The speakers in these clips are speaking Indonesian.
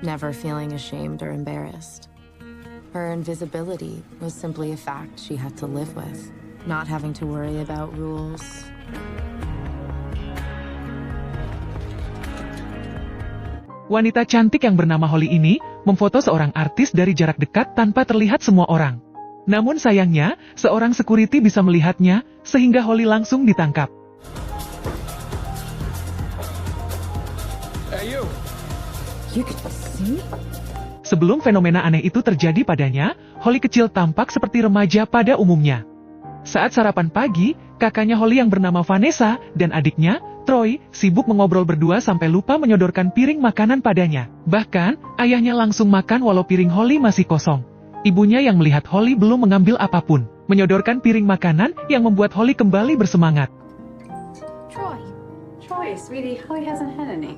never feeling ashamed or embarrassed. Her invisibility was simply a fact she had to live with, not having to worry about rules. Wanita cantik yang bernama Holly ini memfoto seorang artis dari jarak dekat tanpa terlihat semua orang. Namun sayangnya, seorang security bisa melihatnya, sehingga Holly langsung ditangkap. Hey, you. You could see? Sebelum fenomena aneh itu terjadi padanya, Holly kecil tampak seperti remaja pada umumnya. Saat sarapan pagi, kakaknya Holly yang bernama Vanessa dan adiknya, Troy, sibuk mengobrol berdua sampai lupa menyodorkan piring makanan padanya. Bahkan, ayahnya langsung makan walau piring Holly masih kosong. Ibunya yang melihat Holly belum mengambil apapun, menyodorkan piring makanan yang membuat Holly kembali bersemangat. Troy, sweetie, Holly hasn't had any.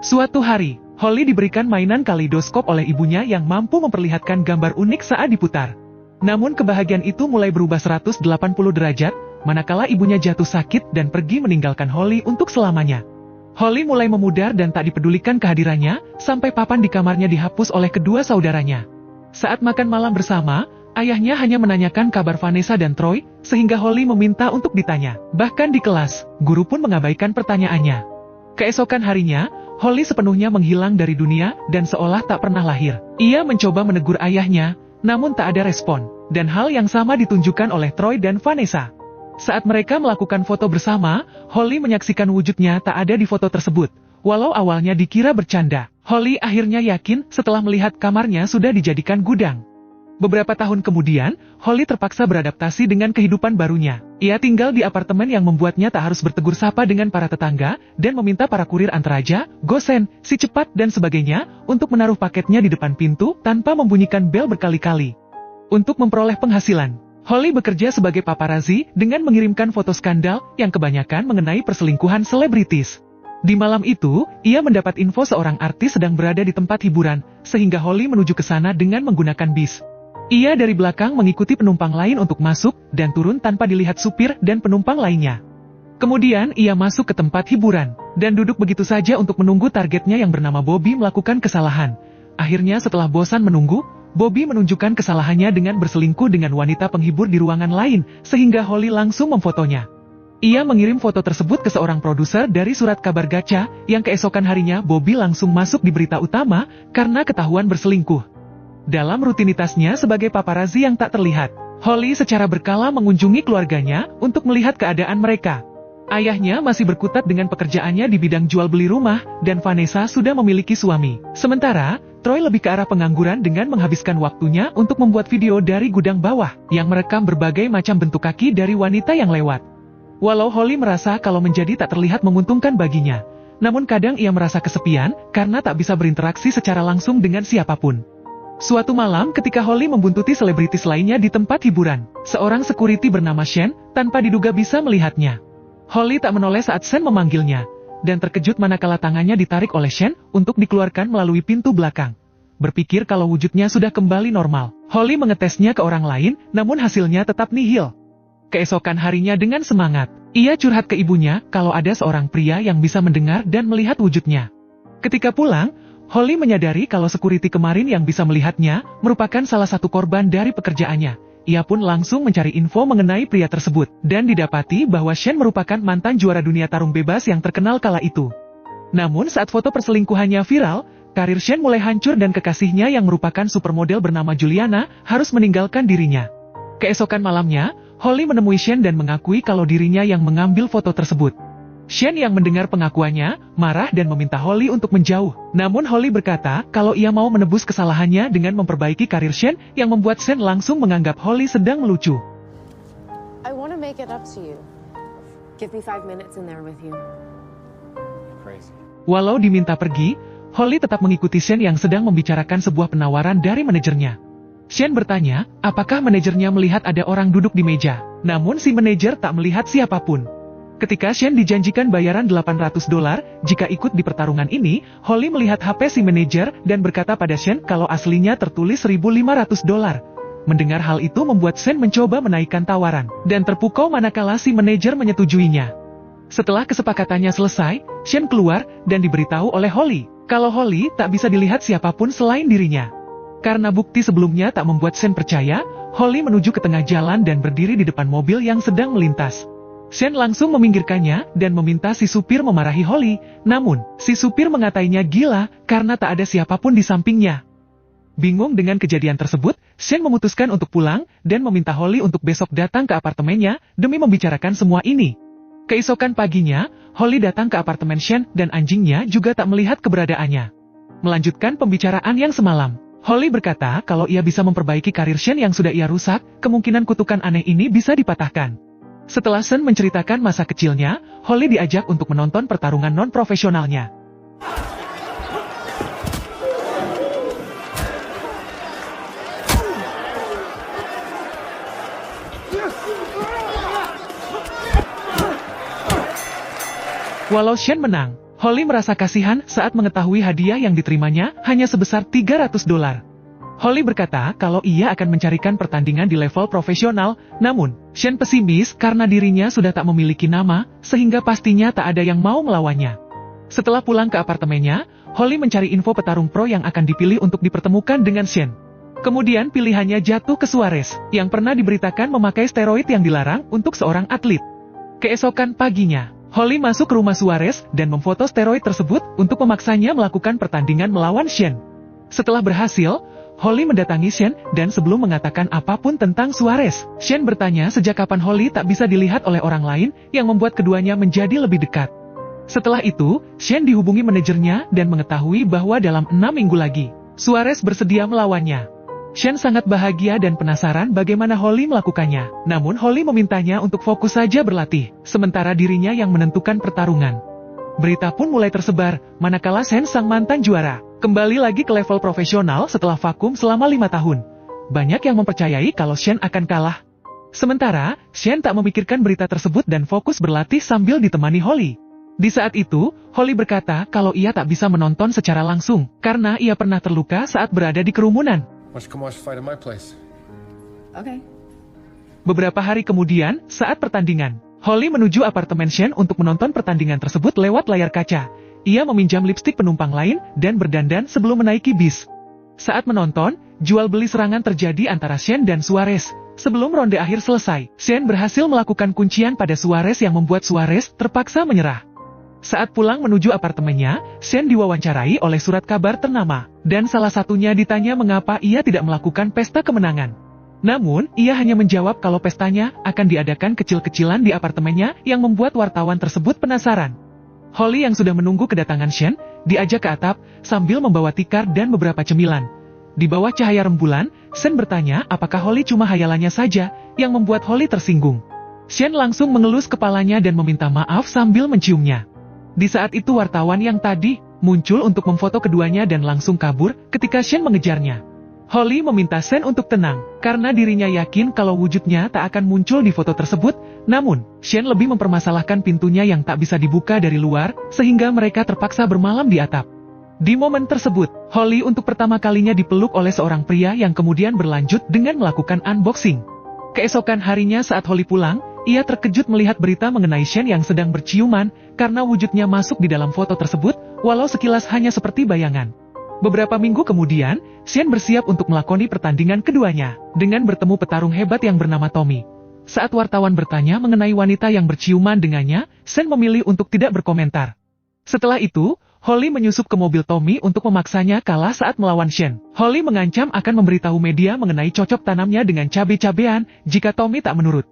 Suatu hari, Holly diberikan mainan kaleidoskop oleh ibunya yang mampu memperlihatkan gambar unik saat diputar. Namun kebahagiaan itu mulai berubah 180 derajat, manakala ibunya jatuh sakit dan pergi meninggalkan Holly untuk selamanya. Holly mulai memudar dan tak dipedulikan kehadirannya, sampai papan di kamarnya dihapus oleh kedua saudaranya. Saat makan malam bersama, ayahnya hanya menanyakan kabar Vanessa dan Troy, sehingga Holly meminta untuk ditanya. Bahkan di kelas, guru pun mengabaikan pertanyaannya. Keesokan harinya, Holly sepenuhnya menghilang dari dunia dan seolah tak pernah lahir. Ia mencoba menegur ayahnya, namun tak ada respon. Dan hal yang sama ditunjukkan oleh Troy dan Vanessa. Saat mereka melakukan foto bersama, Holly menyaksikan wujudnya tak ada di foto tersebut. Walau awalnya dikira bercanda, Holly akhirnya yakin setelah melihat kamarnya sudah dijadikan gudang. Beberapa tahun kemudian, Holly terpaksa beradaptasi dengan kehidupan barunya. Ia tinggal di apartemen yang membuatnya tak harus bertegur sapa dengan para tetangga, dan meminta para kurir antaraja, gosen, si cepat dan sebagainya, untuk menaruh paketnya di depan pintu tanpa membunyikan bel berkali-kali. Untuk memperoleh penghasilan, Holly bekerja sebagai paparazzi dengan mengirimkan foto skandal yang kebanyakan mengenai perselingkuhan selebritis. Di malam itu, ia mendapat info seorang artis sedang berada di tempat hiburan, sehingga Holly menuju ke sana dengan menggunakan bis. Ia dari belakang mengikuti penumpang lain untuk masuk dan turun tanpa dilihat supir dan penumpang lainnya. Kemudian ia masuk ke tempat hiburan, dan duduk begitu saja untuk menunggu targetnya yang bernama Bobby melakukan kesalahan. Akhirnya setelah bosan menunggu, Bobby menunjukkan kesalahannya dengan berselingkuh dengan wanita penghibur di ruangan lain, sehingga Holly langsung memfotonya. Ia mengirim foto tersebut ke seorang produser dari surat kabar gacha, yang keesokan harinya Bobby langsung masuk di berita utama, karena ketahuan berselingkuh. Dalam rutinitasnya sebagai paparazzi yang tak terlihat, Holly secara berkala mengunjungi keluarganya, untuk melihat keadaan mereka. Ayahnya masih berkutat dengan pekerjaannya di bidang jual beli rumah, dan Vanessa sudah memiliki suami. Sementara, Troy lebih ke arah pengangguran dengan menghabiskan waktunya untuk membuat video dari gudang bawah, yang merekam berbagai macam bentuk kaki dari wanita yang lewat. Walau Holly merasa kalau menjadi tak terlihat menguntungkan baginya, namun kadang ia merasa kesepian karena tak bisa berinteraksi secara langsung dengan siapapun. Suatu malam ketika Holly membuntuti selebritis lainnya di tempat hiburan, seorang security bernama Shen tanpa diduga bisa melihatnya. Holly tak menoleh saat Shen memanggilnya, dan terkejut manakala tangannya ditarik oleh Shen untuk dikeluarkan melalui pintu belakang. Berpikir kalau wujudnya sudah kembali normal, Holly mengetesnya ke orang lain, namun hasilnya tetap nihil. Keesokan harinya dengan semangat, ia curhat ke ibunya kalau ada seorang pria yang bisa mendengar dan melihat wujudnya. Ketika pulang, Holly menyadari kalau security kemarin yang bisa melihatnya merupakan salah satu korban dari pekerjaannya. Ia pun langsung mencari info mengenai pria tersebut, dan didapati bahwa Shen merupakan mantan juara dunia tarung bebas yang terkenal kala itu. Namun saat foto perselingkuhannya viral, karir Shen mulai hancur dan kekasihnya yang merupakan supermodel bernama Juliana harus meninggalkan dirinya. Keesokan malamnya, Holly menemui Shen dan mengakui kalau dirinya yang mengambil foto tersebut. Shen yang mendengar pengakuannya, marah dan meminta Holly untuk menjauh. Namun Holly berkata kalau ia mau menebus kesalahannya dengan memperbaiki karir Shen, yang membuat Shen langsung menganggap Holly sedang melucu. I want to make it up to you. Give me 5 minutes in there with you. Crazy. Walau diminta pergi, Holly tetap mengikuti Shen yang sedang membicarakan sebuah penawaran dari manajernya. Shen bertanya, apakah manajernya melihat ada orang duduk di meja. Namun si manajer tak melihat siapapun. Ketika Shen dijanjikan bayaran $800 jika ikut di pertarungan ini, Holly melihat HP si manajer dan berkata pada Shen kalau aslinya tertulis $1.500. Mendengar hal itu membuat Shen mencoba menaikkan tawaran, dan terpukau manakala si manajer menyetujuinya. Setelah kesepakatannya selesai, Shen keluar dan diberitahu oleh Holly kalau Holly tak bisa dilihat siapapun selain dirinya. Karena bukti sebelumnya tak membuat Shen percaya, Holly menuju ke tengah jalan dan berdiri di depan mobil yang sedang melintas. Shen langsung meminggirkannya dan meminta si supir memarahi Holly, namun si supir mengatainya gila karena tak ada siapapun di sampingnya. Bingung dengan kejadian tersebut, Shen memutuskan untuk pulang dan meminta Holly untuk besok datang ke apartemennya demi membicarakan semua ini. Keesokan paginya, Holly datang ke apartemen Shen dan anjingnya juga tak melihat keberadaannya. Melanjutkan pembicaraan yang semalam, Holly berkata kalau ia bisa memperbaiki karir Shen yang sudah ia rusak, kemungkinan kutukan aneh ini bisa dipatahkan. Setelah Shen menceritakan masa kecilnya, Holly diajak untuk menonton pertarungan non-profesionalnya. Walau Shen menang, Holly merasa kasihan saat mengetahui hadiah yang diterimanya hanya sebesar $300. Holly berkata kalau ia akan mencarikan pertandingan di level profesional, namun Shen pesimis karena dirinya sudah tak memiliki nama, sehingga pastinya tak ada yang mau melawannya. Setelah pulang ke apartemennya, Holly mencari info petarung pro yang akan dipilih untuk dipertemukan dengan Shen. Kemudian pilihannya jatuh ke Suarez, yang pernah diberitakan memakai steroid yang dilarang untuk seorang atlet. Keesokan paginya, Holly masuk ke rumah Suarez dan memfoto steroid tersebut untuk memaksanya melakukan pertandingan melawan Shen. Setelah berhasil, Holly mendatangi Shen dan sebelum mengatakan apapun tentang Suarez, Shen bertanya sejak kapan Holly tak bisa dilihat oleh orang lain yang membuat keduanya menjadi lebih dekat. Setelah itu, Shen dihubungi manajernya dan mengetahui bahwa dalam 6 minggu lagi, Suarez bersedia melawannya. Shen sangat bahagia dan penasaran bagaimana Holly melakukannya, namun Holly memintanya untuk fokus saja berlatih, sementara dirinya yang menentukan pertarungan. Berita pun mulai tersebar, manakala Shen sang mantan juara kembali lagi ke level profesional setelah vakum selama 5 tahun. Banyak yang mempercayai kalau Shen akan kalah. Sementara, Shen tak memikirkan berita tersebut dan fokus berlatih sambil ditemani Holly. Di saat itu, Holly berkata kalau ia tak bisa menonton secara langsung, karena ia pernah terluka saat berada di kerumunan. Why don't you come watch the fight at my place? Okay. Beberapa hari kemudian, saat pertandingan, Holly menuju apartemen Shen untuk menonton pertandingan tersebut lewat layar kaca. Ia meminjam lipstik penumpang lain dan berdandan sebelum menaiki bis. Saat menonton, jual beli serangan terjadi antara Shen dan Suarez. Sebelum ronde akhir selesai, Shen berhasil melakukan kuncian pada Suarez yang membuat Suarez terpaksa menyerah. Saat pulang menuju apartemennya, Shen diwawancarai oleh surat kabar ternama, dan salah satunya ditanya mengapa ia tidak melakukan pesta kemenangan. Namun, ia hanya menjawab kalau pestanya akan diadakan kecil-kecilan di apartemennya yang membuat wartawan tersebut penasaran. Holly yang sudah menunggu kedatangan Shen, diajak ke atap sambil membawa tikar dan beberapa cemilan. Di bawah cahaya rembulan, Shen bertanya apakah Holly cuma hayalannya saja yang membuat Holly tersinggung. Shen langsung mengelus kepalanya dan meminta maaf sambil menciumnya. Di saat itu wartawan yang tadi muncul untuk memfoto keduanya dan langsung kabur ketika Shen mengejarnya. Holly meminta Shen untuk tenang, karena dirinya yakin kalau wujudnya tak akan muncul di foto tersebut, namun, Shen lebih mempermasalahkan pintunya yang tak bisa dibuka dari luar, sehingga mereka terpaksa bermalam di atap. Di momen tersebut, Holly untuk pertama kalinya dipeluk oleh seorang pria yang kemudian berlanjut dengan melakukan unboxing. Keesokan harinya saat Holly pulang, ia terkejut melihat berita mengenai Shen yang sedang berciuman, karena wujudnya masuk di dalam foto tersebut, walau sekilas hanya seperti bayangan. Beberapa minggu kemudian, Shen bersiap untuk melakoni pertandingan keduanya, dengan bertemu petarung hebat yang bernama Tommy. Saat wartawan bertanya mengenai wanita yang berciuman dengannya, Shen memilih untuk tidak berkomentar. Setelah itu, Holly menyusup ke mobil Tommy untuk memaksanya kalah saat melawan Shen. Holly mengancam akan memberitahu media mengenai cocok tanamnya dengan cabe-cabean jika Tommy tak menurut.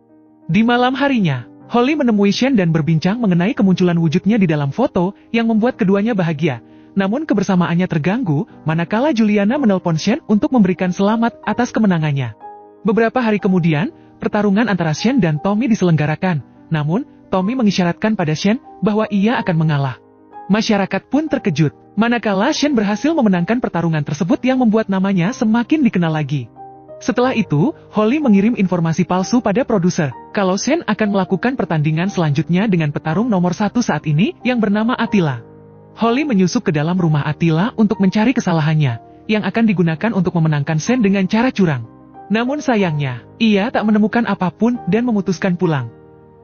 Di malam harinya, Holly menemui Shen dan berbincang mengenai kemunculan wujudnya di dalam foto yang membuat keduanya bahagia. Namun kebersamaannya terganggu, manakala Juliana menelpon Shen untuk memberikan selamat atas kemenangannya. Beberapa hari kemudian, pertarungan antara Shen dan Tommy diselenggarakan. Namun, Tommy mengisyaratkan pada Shen bahwa ia akan mengalah. Masyarakat pun terkejut, manakala Shen berhasil memenangkan pertarungan tersebut yang membuat namanya semakin dikenal lagi. Setelah itu, Holly mengirim informasi palsu pada produser, kalau Shen akan melakukan pertandingan selanjutnya dengan petarung nomor 1 saat ini yang bernama Attila. Holly menyusup ke dalam rumah Attila untuk mencari kesalahannya, yang akan digunakan untuk memenangkan Shen dengan cara curang. Namun sayangnya, ia tak menemukan apapun dan memutuskan pulang.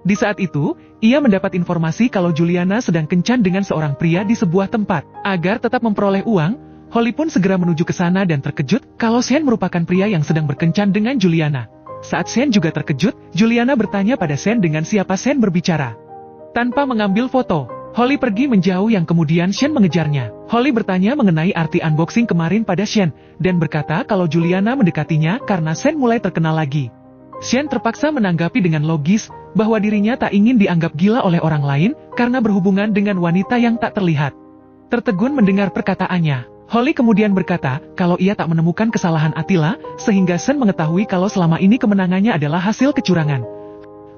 Di saat itu, ia mendapat informasi kalau Juliana sedang kencan dengan seorang pria di sebuah tempat. Agar tetap memperoleh uang, Holly pun segera menuju ke sana dan terkejut kalau Sean merupakan pria yang sedang berkencan dengan Juliana. Saat Sean juga terkejut, Juliana bertanya pada Sean dengan siapa Sean berbicara. Tanpa mengambil foto, Holly pergi menjauh yang kemudian Sean mengejarnya. Holly bertanya mengenai arti unboxing kemarin pada Sean, dan berkata kalau Juliana mendekatinya karena Sean mulai terkenal lagi. Sean terpaksa menanggapi dengan logis bahwa dirinya tak ingin dianggap gila oleh orang lain karena berhubungan dengan wanita yang tak terlihat. Tertegun mendengar perkataannya, Holly kemudian berkata kalau ia tak menemukan kesalahan Attila, sehingga Sean mengetahui kalau selama ini kemenangannya adalah hasil kecurangan.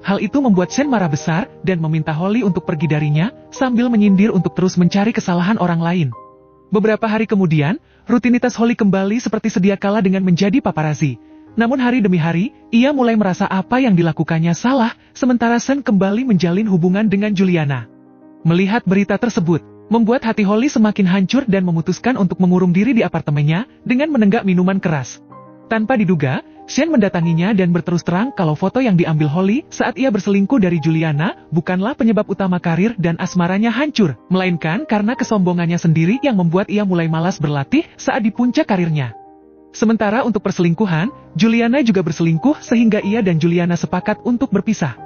Hal itu membuat Sean marah besar dan meminta Holly untuk pergi darinya, sambil menyindir untuk terus mencari kesalahan orang lain. Beberapa hari kemudian, rutinitas Holly kembali seperti sedia kala dengan menjadi paparazzi. Namun hari demi hari, ia mulai merasa apa yang dilakukannya salah, sementara Sean kembali menjalin hubungan dengan Juliana. Melihat berita tersebut, membuat hati Holly semakin hancur dan memutuskan untuk mengurung diri di apartemennya dengan menenggak minuman keras. Tanpa diduga, Sean mendatanginya dan berterus terang kalau foto yang diambil Holly saat ia berselingkuh dari Juliana bukanlah penyebab utama karir dan asmaranya hancur, melainkan karena kesombongannya sendiri yang membuat ia mulai malas berlatih saat di puncak karirnya. Sementara untuk perselingkuhan, Juliana juga berselingkuh sehingga ia dan Juliana sepakat untuk berpisah.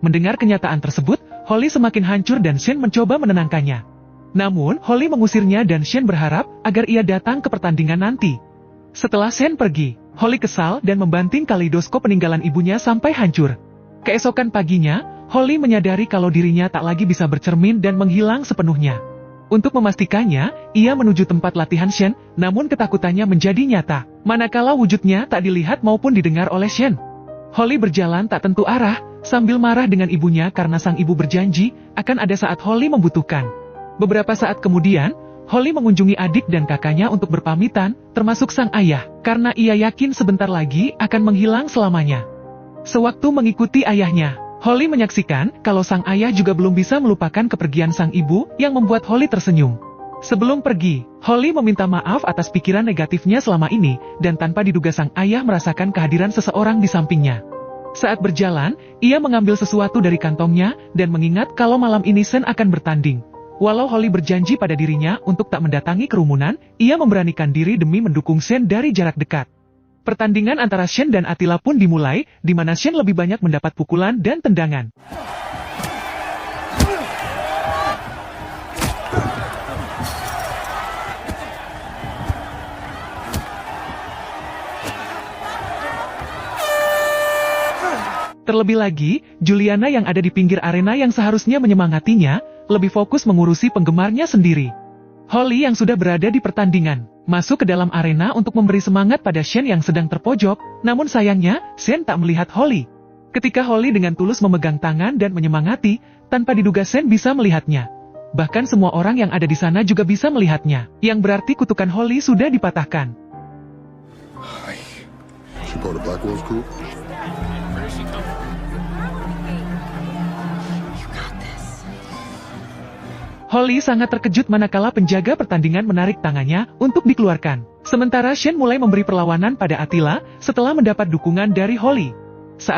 Mendengar kenyataan tersebut, Holly semakin hancur dan Sean mencoba menenangkannya. Namun, Holly mengusirnya dan Sean berharap agar ia datang ke pertandingan nanti. Setelah Sean pergi, Holly kesal dan membanting kaleidoskop peninggalan ibunya sampai hancur. Keesokan paginya, Holly menyadari kalau dirinya tak lagi bisa bercermin dan menghilang sepenuhnya. Untuk memastikannya, ia menuju tempat latihan Sean, namun ketakutannya menjadi nyata, manakala wujudnya tak dilihat maupun didengar oleh Sean. Holly berjalan tak tentu arah, sambil marah dengan ibunya karena sang ibu berjanji akan ada saat Holly membutuhkan. Beberapa saat kemudian, Holly mengunjungi adik dan kakaknya untuk berpamitan, termasuk sang ayah, karena ia yakin sebentar lagi akan menghilang selamanya. Sewaktu mengikuti ayahnya, Holly menyaksikan kalau sang ayah juga belum bisa melupakan kepergian sang ibu yang membuat Holly tersenyum. Sebelum pergi, Holly meminta maaf atas pikiran negatifnya selama ini, dan tanpa diduga sang ayah merasakan kehadiran seseorang di sampingnya. Saat berjalan, ia mengambil sesuatu dari kantongnya dan mengingat kalau malam ini Sean akan bertanding. Walau Holly berjanji pada dirinya untuk tak mendatangi kerumunan, ia memberanikan diri demi mendukung Sean dari jarak dekat. Pertandingan antara Sean dan Attila pun dimulai, di mana Sean lebih banyak mendapat pukulan dan tendangan. Terlebih lagi, Juliana yang ada di pinggir arena yang seharusnya menyemangatinya, lebih fokus mengurusi penggemarnya sendiri. Holly yang sudah berada di pertandingan, masuk ke dalam arena untuk memberi semangat pada Sean yang sedang terpojok, namun sayangnya, Sean tak melihat Holly. Ketika Holly dengan tulus memegang tangan dan menyemangati, tanpa diduga Sean bisa melihatnya. Bahkan semua orang yang ada di sana juga bisa melihatnya, yang berarti kutukan Holly sudah dipatahkan. She part of Blackwell's crew? Holly sangat terkejut manakala penjaga pertandingan menarik tangannya untuk dikeluarkan. Sementara Sean mulai memberi perlawanan pada Attila setelah mendapat dukungan dari Holly. Saat